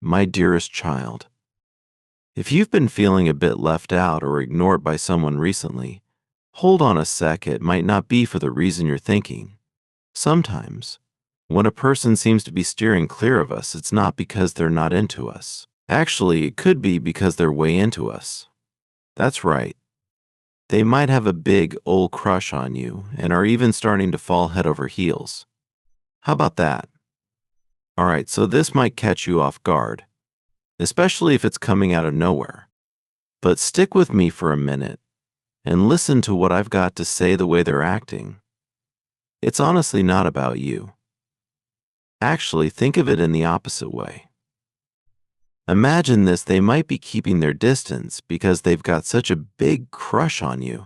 My dearest child, if you've been feeling a bit left out or ignored by someone recently, hold on a sec, it might not be for the reason you're thinking. Sometimes, when a person seems to be steering clear of us, it's not because they're not into us. Actually, it could be because they're way into us. That's right. They might have a big, old crush on you and are even starting to fall head over heels. How about that? Alright, so this might catch you off guard, especially if it's coming out of nowhere. But stick with me for a minute and listen to what I've got to say the way they're acting. It's honestly not about you. Actually, think of it in the opposite way. Imagine this, they might be keeping their distance because they've got such a big crush on you.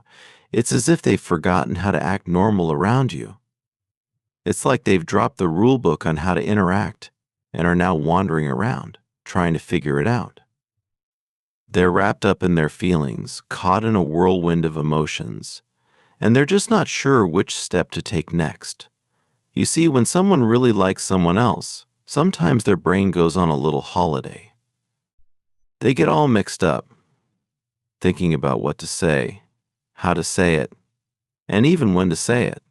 It's as if they've forgotten how to act normal around you. It's like they've dropped the rule book on how to interact and are now wandering around, trying to figure it out. They're wrapped up in their feelings, caught in a whirlwind of emotions, and they're just not sure which step to take next. You see, when someone really likes someone else, sometimes their brain goes on a little holiday. They get all mixed up, thinking about what to say, how to say it, and even when to say it.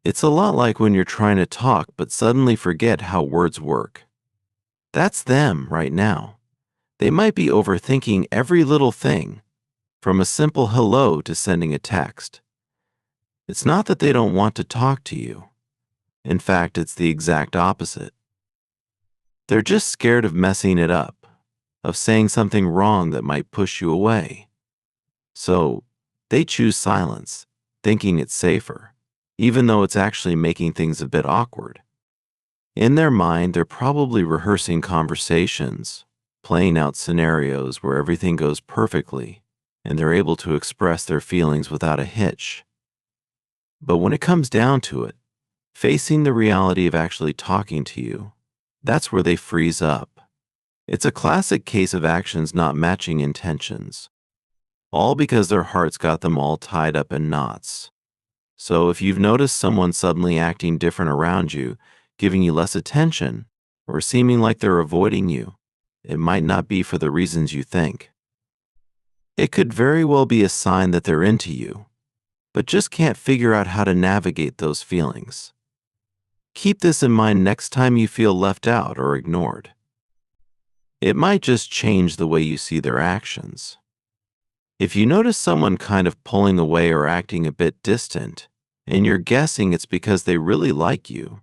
It's a lot like when you're trying to talk but suddenly forget how words work. That's them right now. They might be overthinking every little thing, from a simple hello to sending a text. It's not that they don't want to talk to you. In fact, it's the exact opposite. They're just scared of messing it up, of saying something wrong that might push you away. So, they choose silence, thinking it's safer, even though it's actually making things a bit awkward. In their mind, they're probably rehearsing conversations, playing out scenarios where everything goes perfectly, and they're able to express their feelings without a hitch. But when it comes down to it, facing the reality of actually talking to you, that's where they freeze up. It's a classic case of actions not matching intentions, all because their heart's got them all tied up in knots. So if you've noticed someone suddenly acting different around you, giving you less attention, or seeming like they're avoiding you, it might not be for the reasons you think. It could very well be a sign that they're into you, but just can't figure out how to navigate those feelings. Keep this in mind next time you feel left out or ignored. It might just change the way you see their actions. If you notice someone kind of pulling away or acting a bit distant, and you're guessing it's because they really like you,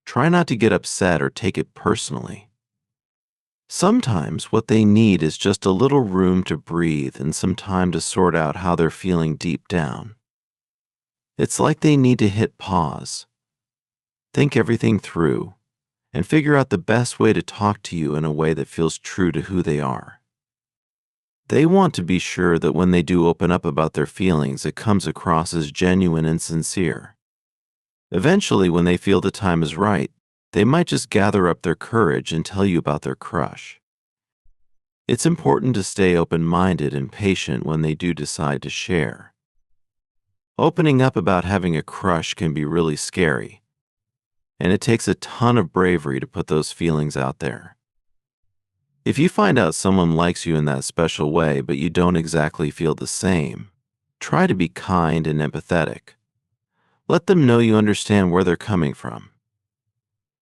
try not to get upset or take it personally. Sometimes what they need is just a little room to breathe and some time to sort out how they're feeling deep down. It's like they need to hit pause, think everything through, and figure out the best way to talk to you in a way that feels true to who they are. They want to be sure that when they do open up about their feelings, it comes across as genuine and sincere. Eventually, when they feel the time is right, they might just gather up their courage and tell you about their crush. It's important to stay open-minded and patient when they do decide to share. Opening up about having a crush can be really scary, and it takes a ton of bravery to put those feelings out there. If you find out someone likes you in that special way but you don't exactly feel the same, try to be kind and empathetic. Let them know you understand where they're coming from.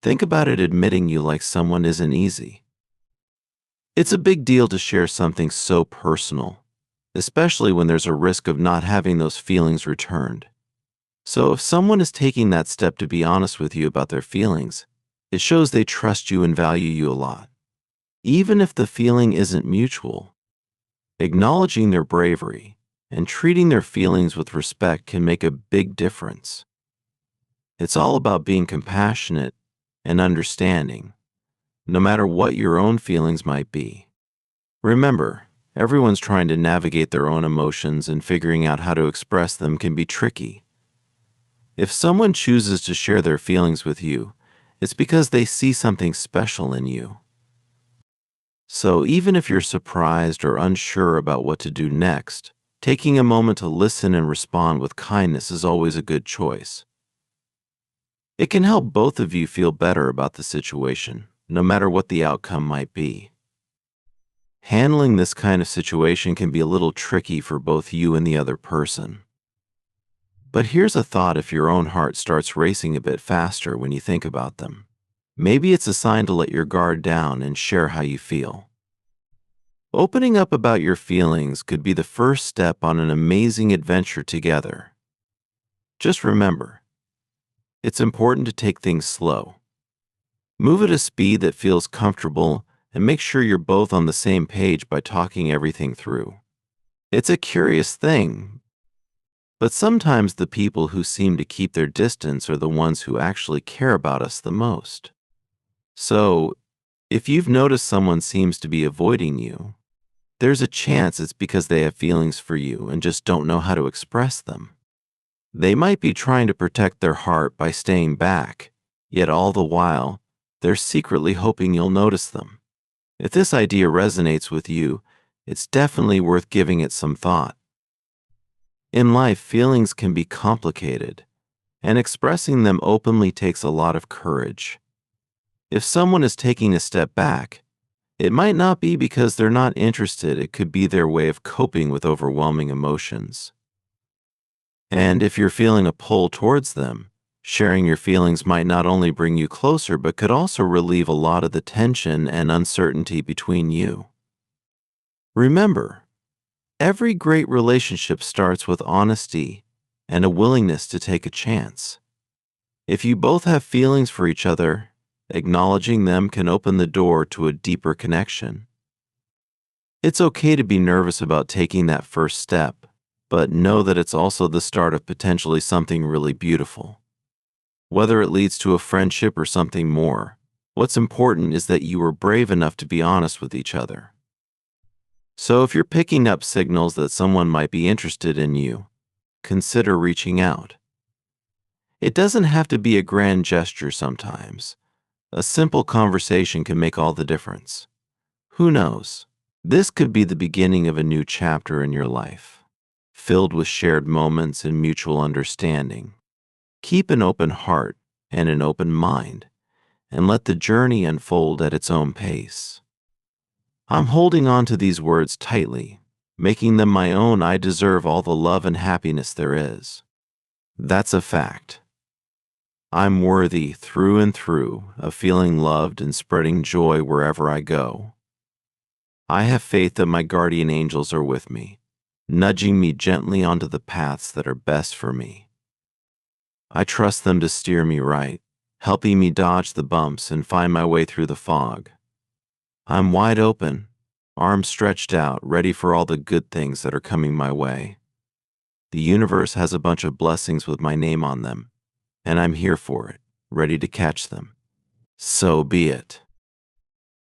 Think about it, admitting you like someone isn't easy. It's a big deal to share something so personal, especially when there's a risk of not having those feelings returned. So if someone is taking that step to be honest with you about their feelings, it shows they trust you and value you a lot. Even if the feeling isn't mutual, acknowledging their bravery and treating their feelings with respect can make a big difference. It's all about being compassionate and understanding, no matter what your own feelings might be. Remember, everyone's trying to navigate their own emotions, and figuring out how to express them can be tricky. If someone chooses to share their feelings with you, it's because they see something special in you. So even if you're surprised or unsure about what to do next, taking a moment to listen and respond with kindness is always a good choice. It can help both of you feel better about the situation. no matter what the outcome might be. Handling this kind of situation can be a little tricky for both you and the other person. But here's a thought: if your own heart starts racing a bit faster when you think about them, maybe it's a sign to let your guard down and share how you feel. Opening up about your feelings could be the first step on an amazing adventure together. Just remember, it's important to take things slow. Move at a speed that feels comfortable and make sure you're both on the same page by talking everything through. It's a curious thing, but sometimes the people who seem to keep their distance are the ones who actually care about us the most. So, if you've noticed someone seems to be avoiding you, there's a chance it's because they have feelings for you and just don't know how to express them. They might be trying to protect their heart by staying back, yet all the while, they're secretly hoping you'll notice them. If this idea resonates with you, it's definitely worth giving it some thought. In life, feelings can be complicated, and expressing them openly takes a lot of courage. If someone is taking a step back, it might not be because they're not interested. It could be their way of coping with overwhelming emotions. And if you're feeling a pull towards them, sharing your feelings might not only bring you closer, but could also relieve a lot of the tension and uncertainty between you. Remember, every great relationship starts with honesty and a willingness to take a chance. If you both have feelings for each other, acknowledging them can open the door to a deeper connection. It's okay to be nervous about taking that first step, but know that it's also the start of potentially something really beautiful. Whether it leads to a friendship or something more, what's important is that you were brave enough to be honest with each other. So if you're picking up signals that someone might be interested in you, consider reaching out. It doesn't have to be a grand gesture sometimes. A simple conversation can make all the difference. Who knows? This could be the beginning of a new chapter in your life, filled with shared moments and mutual understanding. Keep an open heart and an open mind, and let the journey unfold at its own pace. I'm holding on to these words tightly, making them my own. I deserve all the love and happiness there is. That's a fact. I'm worthy through and through of feeling loved and spreading joy wherever I go. I have faith that my guardian angels are with me, nudging me gently onto the paths that are best for me. I trust them to steer me right, helping me dodge the bumps and find my way through the fog. I'm wide open, arms stretched out, ready for all the good things that are coming my way. The universe has a bunch of blessings with my name on them, and I'm here for it, ready to catch them. So be it.